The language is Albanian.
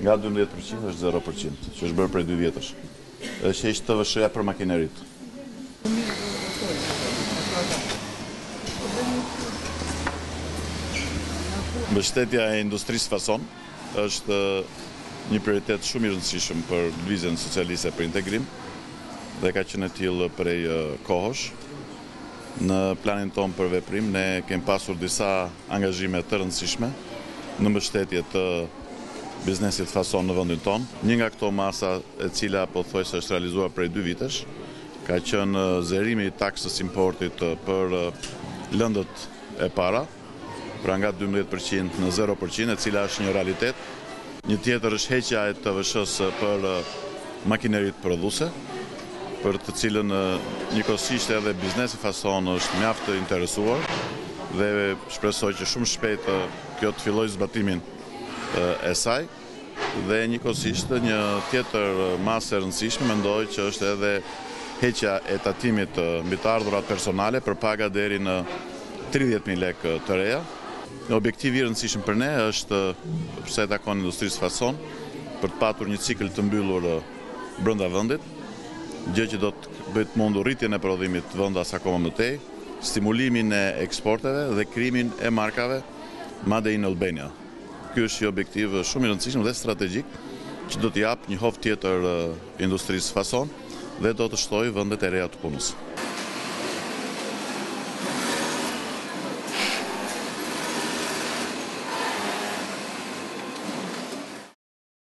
nga 12% është 0%, që është bërë prej 2 vjetësh. Është heq TVSH-ja për makinerit. Mbështetja e industrisë fason është një prioritet shumë i rëndësishëm për lëvizjen socialiste për integrim dhe ka qenë e tillë prej kohësh. Në planin tonë për veprim ne kemi pasur disa angazhime të rëndësishme në mbështetje të biznesit fason në vendin tonë. Një nga këto masa e cila pothuajse është realizuar prej 2 vitesh ka qenë zerimi i taksës importit për lëndët e para, pra nga 12% në 0%, e cila është një realitet. Një tjetër është heqja e TVSH-s për makinerit prodhuese, për të cilën njëkohësisht edhe biznesi fason është mjaft të interesuar dhe shpresoj që shumë shpejt kjo të fillojë zbatimin e saj. Dhe njëkohësisht një tjetër masë e rëndësishme mendoj që është edhe heqja e tatimit mbi të ardhurat personale për paga deri në 30.000 lekë të reja. Objektivi i rëndësishëm për ne është, sa i takon industrisë fason, për të patur një cikël të mbyllur brenda vendit, gjë që do të bëjë mundur rritjen e prodhimit të vendas akoma më tej, stimulimin e eksporteve dhe krijimin e markave Made in Albania. Ky është një objektiv shumë i rëndësishëm dhe strategjik që do të jap një hovë tjetër industrisë fason dhe do të shtojë vendet e reja të punës.